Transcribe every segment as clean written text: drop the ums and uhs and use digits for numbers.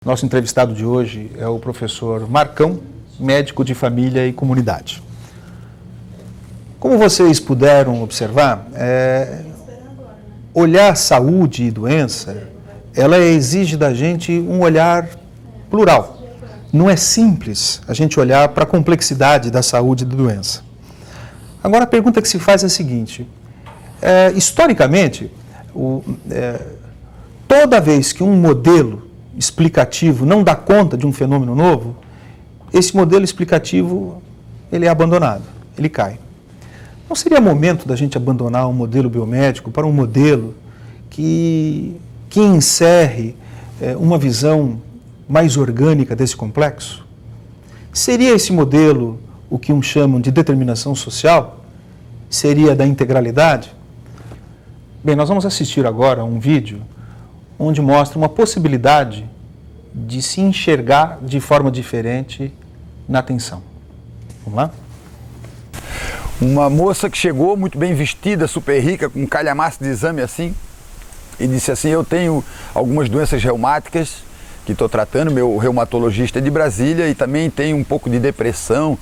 Nosso entrevistado de hoje é o professor Marcão, médico de família e comunidade. Como vocês puderam observar, olhar saúde e doença, ela exige da gente um olhar plural. Não é simples a gente olhar para a complexidade da saúde e da doença. Agora, a pergunta que se faz é a seguinte: historicamente, toda vez que um modelo explicativo não dá conta de um fenômeno novo, esse modelo explicativo ele é abandonado, ele cai. Não seria momento da gente abandonar um modelo biomédico para um modelo que encerre uma visão mais orgânica desse complexo? Seria esse modelo o que uns chamam de determinação social? Seria da integralidade? Bem, nós vamos assistir agora a um vídeo onde mostra uma possibilidade de se enxergar de forma diferente na atenção. Vamos lá? Uma moça que chegou muito bem vestida, super rica, com um calhamaço de exame assim, e disse assim: eu tenho algumas doenças reumáticas que estou tratando, meu reumatologista é de Brasília, e também tenho um pouco de depressão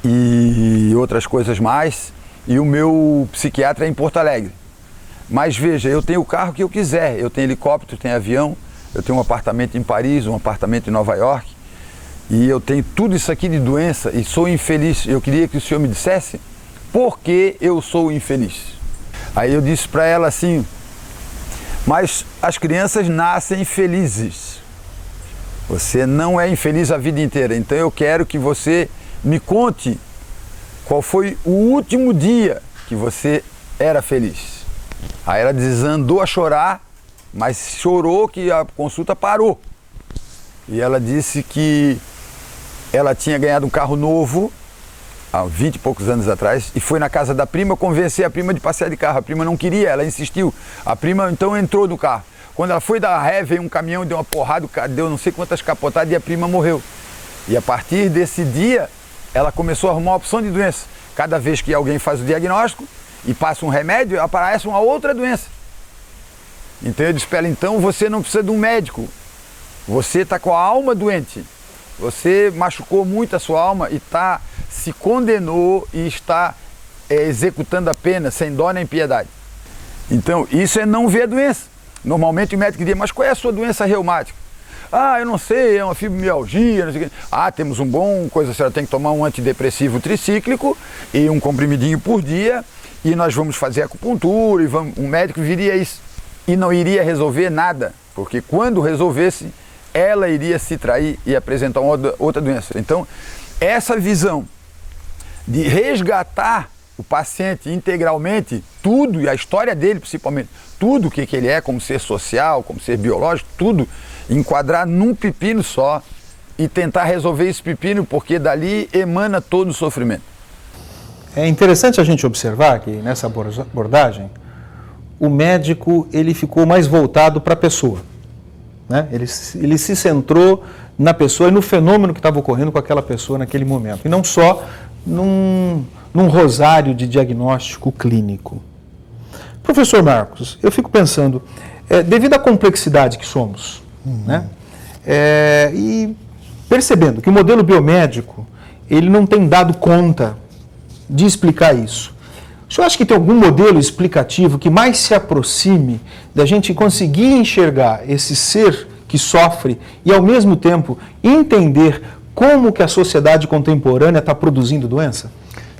e outras coisas mais, e o meu psiquiatra é em Porto Alegre. Mas veja, eu tenho o carro que eu quiser, eu tenho helicóptero, tenho avião, eu tenho um apartamento em Paris, um apartamento em Nova York, e eu tenho tudo isso aqui de doença e sou infeliz. Eu queria que o senhor me dissesse por que eu sou infeliz. Aí eu disse para ela assim: mas as crianças nascem felizes, você não é infeliz a vida inteira, então eu quero que você me conte qual foi o último dia que você era feliz. Aí ela desandou a chorar, mas chorou que a consulta parou. E ela disse que ela tinha ganhado um carro novo há 20 e poucos anos atrás e foi na casa da prima convencer a prima de passear de carro. A prima não queria, ela insistiu. A prima então entrou no carro. Quando ela foi dar ré, veio um caminhão, deu uma porrada, o cara deu não sei quantas capotadas e a prima morreu. E a partir desse dia, ela começou a arrumar uma opção de doença. Cada vez que alguém faz o diagnóstico e passa um remédio, aparece uma outra doença. Então eu disse para ela: então você não precisa de um médico, você está com a alma doente, você machucou muito a sua alma e se condenou e está executando a pena sem dó nem piedade. Então isso é não ver a doença. Normalmente o médico diria: mas qual é a sua doença reumática? Ah, eu não sei, é uma fibromialgia, não sei o quê. Ah, temos um bom coisa, a senhora tem que tomar um antidepressivo tricíclico e um comprimidinho por dia, e nós vamos fazer acupuntura, e um médico viria isso e não iria resolver nada, porque quando resolvesse, ela iria se trair e apresentar outra doença. Então, essa visão de resgatar o paciente integralmente, tudo, e a história dele principalmente, tudo o que ele é como ser social, como ser biológico, tudo, enquadrar num pepino só e tentar resolver esse pepino, porque dali emana todo o sofrimento. É interessante a gente observar que nessa abordagem, o médico ele ficou mais voltado para a pessoa, né? Ele se centrou na pessoa e no fenômeno que estava ocorrendo com aquela pessoa naquele momento, e não só num rosário de diagnóstico clínico. Professor Marcos, eu fico pensando, devido à complexidade que somos, né? E percebendo que o modelo biomédico ele não tem dado conta de explicar isso, o senhor acha que tem algum modelo explicativo que mais se aproxime da gente conseguir enxergar esse ser que sofre e, ao mesmo tempo, entender como que a sociedade contemporânea está produzindo doença?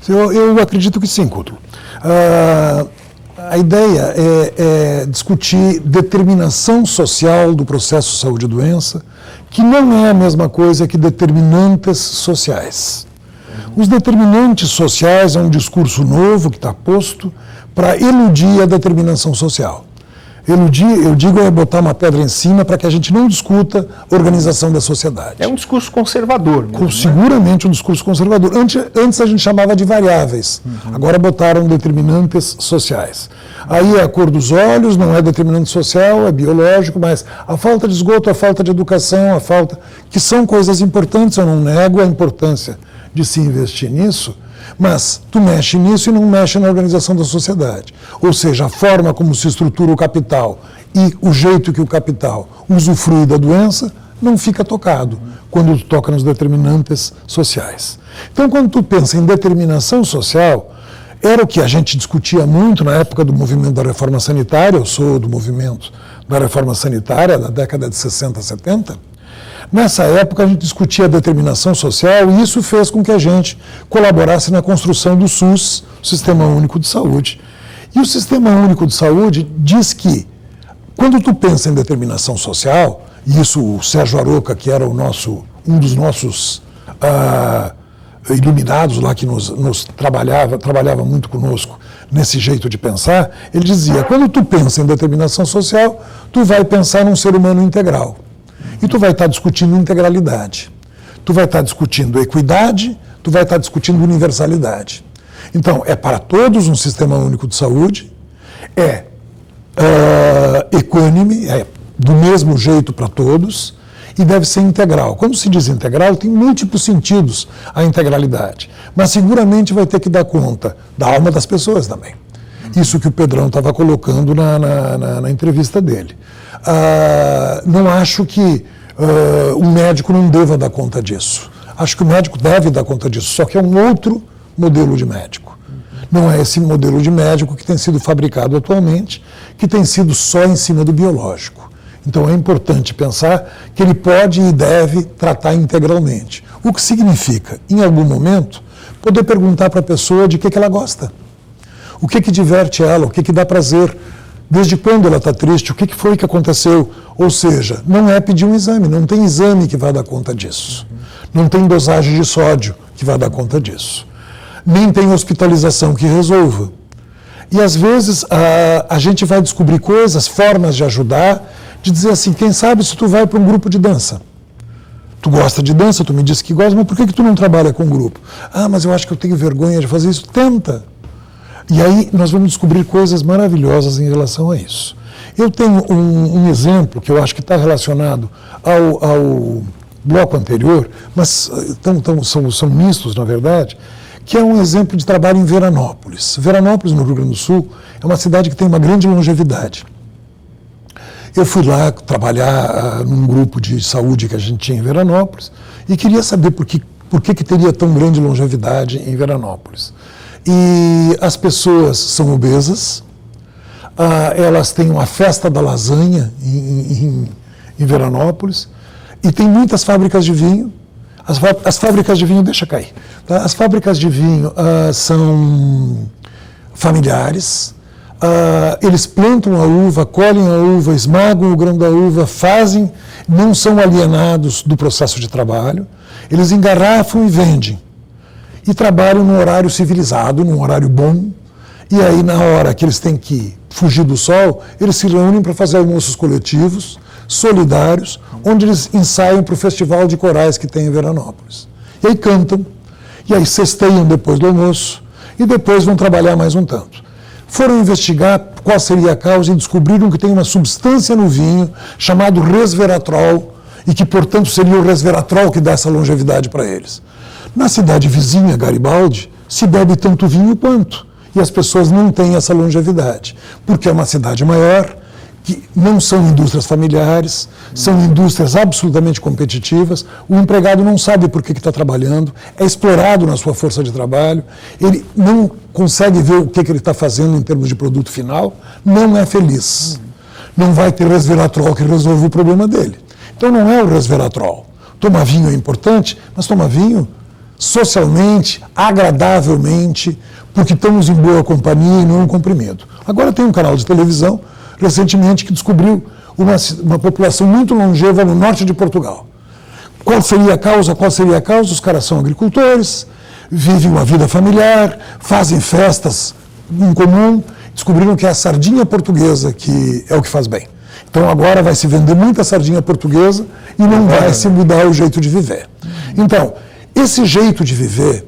Eu acredito que sim, Couto. A ideia é discutir determinação social do processo saúde e doença, que não é a mesma coisa que determinantes sociais. Os determinantes sociais é um discurso novo que está posto para eludir a determinação social. Eludir, eu digo, é botar uma pedra em cima para que a gente não discuta a organização da sociedade. É um discurso conservador mesmo, seguramente um discurso conservador. Antes a gente chamava de variáveis, agora botaram determinantes sociais. Aí a cor dos olhos não é determinante social, é biológico, mas a falta de esgoto, a falta de educação, que são coisas importantes, eu não nego a importância de se investir nisso, mas tu mexe nisso e não mexe na organização da sociedade. Ou seja, a forma como se estrutura o capital e o jeito que o capital usufrui da doença não fica tocado quando tu toca nos determinantes sociais. Então, quando tu pensa em determinação social, era o que a gente discutia muito na época do movimento da reforma sanitária. Eu sou do movimento da reforma sanitária da década de 60, 70. Nessa época a gente discutia a determinação social e isso fez com que a gente colaborasse na construção do SUS, o Sistema Único de Saúde. E o Sistema Único de Saúde diz que, quando tu pensa em determinação social, e isso o Sérgio Aroca, que era um dos nossos iluminados lá, que nos trabalhava muito conosco nesse jeito de pensar, ele dizia, quando tu pensa em determinação social, tu vai pensar num ser humano integral. E tu vai estar discutindo integralidade. Tu vai estar discutindo equidade, tu vai estar discutindo universalidade. Então, é para todos um sistema único de saúde, é equânime, é do mesmo jeito para todos, e deve ser integral. Quando se diz integral, tem múltiplos sentidos a integralidade, mas seguramente vai ter que dar conta da alma das pessoas também. Isso que o Pedrão estava colocando na entrevista dele. Não acho que um médico não deva dar conta disso. Acho que o médico deve dar conta disso, só que é um outro modelo de médico. Não é esse modelo de médico que tem sido fabricado atualmente, que tem sido só em cima do biológico. Então é importante pensar que ele pode e deve tratar integralmente. O que significa, em algum momento, poder perguntar para a pessoa de que ela gosta. O que diverte ela, o que dá prazer, desde quando ela está triste, o que foi que aconteceu. Ou seja, não é pedir um exame, não tem exame que vai dar conta disso. Não tem dosagem de sódio que vai dar conta disso. Nem tem hospitalização que resolva. E às vezes a gente vai descobrir coisas, formas de ajudar, de dizer assim, quem sabe se tu vai para um grupo de dança. Tu gosta de dança, tu me disse que gosta, mas por que tu não trabalha com grupo? Ah, mas eu acho que eu tenho vergonha de fazer isso. Tenta! E aí nós vamos descobrir coisas maravilhosas em relação a isso. Eu tenho um exemplo que eu acho que está relacionado ao bloco anterior, mas são mistos, na verdade, que é um exemplo de trabalho em Veranópolis. Veranópolis, no Rio Grande do Sul, é uma cidade que tem uma grande longevidade. Eu fui lá trabalhar num grupo de saúde que a gente tinha em Veranópolis e queria saber por que teria tão grande longevidade em Veranópolis. E as pessoas são obesas, elas têm uma festa da lasanha em Veranópolis e tem muitas fábricas de vinho. As fábricas de vinho, deixa cair, tá? As fábricas de vinho são familiares, eles plantam a uva, colhem a uva, esmagam o grão da uva, não são alienados do processo de trabalho, eles engarrafam e vendem. E trabalham num horário civilizado, num horário bom, e aí na hora que eles têm que fugir do sol, eles se reúnem para fazer almoços coletivos, solidários, onde eles ensaiam para o festival de corais que tem em Veranópolis. E aí cantam, e aí cesteiam depois do almoço, e depois vão trabalhar mais um tanto. Foram investigar qual seria a causa e descobriram que tem uma substância no vinho chamado resveratrol, e que, portanto, seria o resveratrol que dá essa longevidade para eles. Na cidade vizinha, Garibaldi, se bebe tanto vinho quanto, e as pessoas não têm essa longevidade, porque é uma cidade maior, que não são indústrias familiares, são indústrias absolutamente competitivas, o empregado não sabe por que está trabalhando, é explorado na sua força de trabalho, ele não consegue ver o que ele está fazendo em termos de produto final, não é feliz. Não vai ter resveratrol que resolva o problema dele. Então não é o resveratrol. Tomar vinho é importante, mas tomar vinho socialmente, agradavelmente, porque estamos em boa companhia e não um comprimido. Agora tem um canal de televisão, recentemente, que descobriu uma população muito longeva no norte de Portugal. Qual seria a causa? Os caras são agricultores, vivem uma vida familiar, fazem festas em comum, descobriram que é a sardinha portuguesa que é o que faz bem. Então agora vai se vender muita sardinha portuguesa e não vai se mudar o jeito de viver. Então, esse jeito de viver,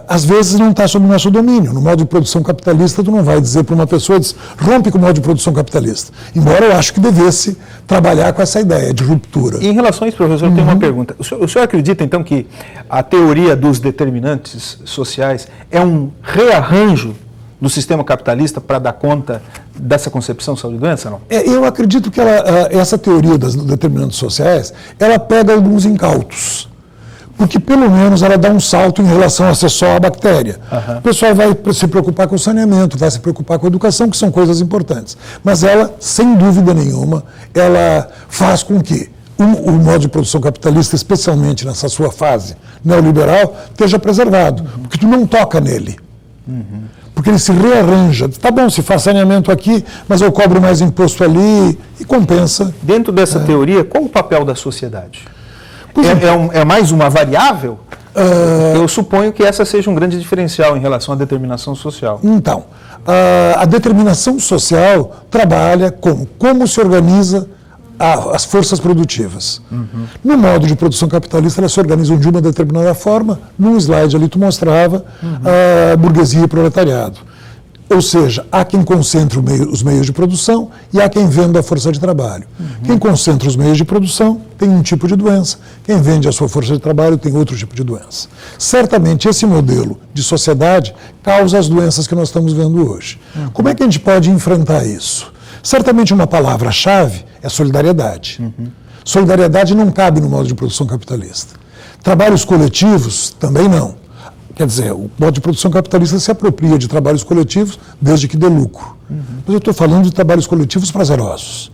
às vezes não está sob o nosso domínio. No modo de produção capitalista, tu não vai dizer para uma pessoa, rompe com o modo de produção capitalista. Embora eu acho que devesse trabalhar com essa ideia de ruptura. E em relação a isso, professor, eu tenho uma pergunta. O senhor acredita, então, que a teoria dos determinantes sociais é um rearranjo do sistema capitalista para dar conta dessa concepção saúde e doença, não? Eu acredito que essa teoria das determinantes sociais, ela pega alguns incautos. Porque, pelo menos, ela dá um salto em relação a ser só a bactéria. O pessoal vai se preocupar com o saneamento, vai se preocupar com a educação, que são coisas importantes. Mas ela, sem dúvida nenhuma, ela faz com que o modo de produção capitalista, especialmente nessa sua fase neoliberal, esteja preservado. Porque tu não toca nele. Porque ele se rearranja. Tá bom, se faz saneamento aqui, mas eu cobro mais imposto ali e compensa. Dentro dessa teoria, qual o papel da sociedade? É mais uma variável? Eu suponho que essa seja um grande diferencial em relação à determinação social. Então, a determinação social trabalha com como se organiza as forças produtivas. No modo de produção capitalista, elas se organizam de uma determinada forma. Num slide ali tu mostrava a burguesia e proletariado. Ou seja, há quem concentre os meios de produção e há quem venda a força de trabalho. Quem concentra os meios de produção tem um tipo de doença, quem vende a sua força de trabalho tem outro tipo de doença. Certamente esse modelo de sociedade causa as doenças que nós estamos vendo hoje. Como é que a gente pode enfrentar isso? Certamente uma palavra-chave é solidariedade. Solidariedade não cabe no modo de produção capitalista. Trabalhos coletivos também não. Quer dizer, o modo de produção capitalista se apropria de trabalhos coletivos desde que dê lucro. Mas eu estou falando de trabalhos coletivos prazerosos.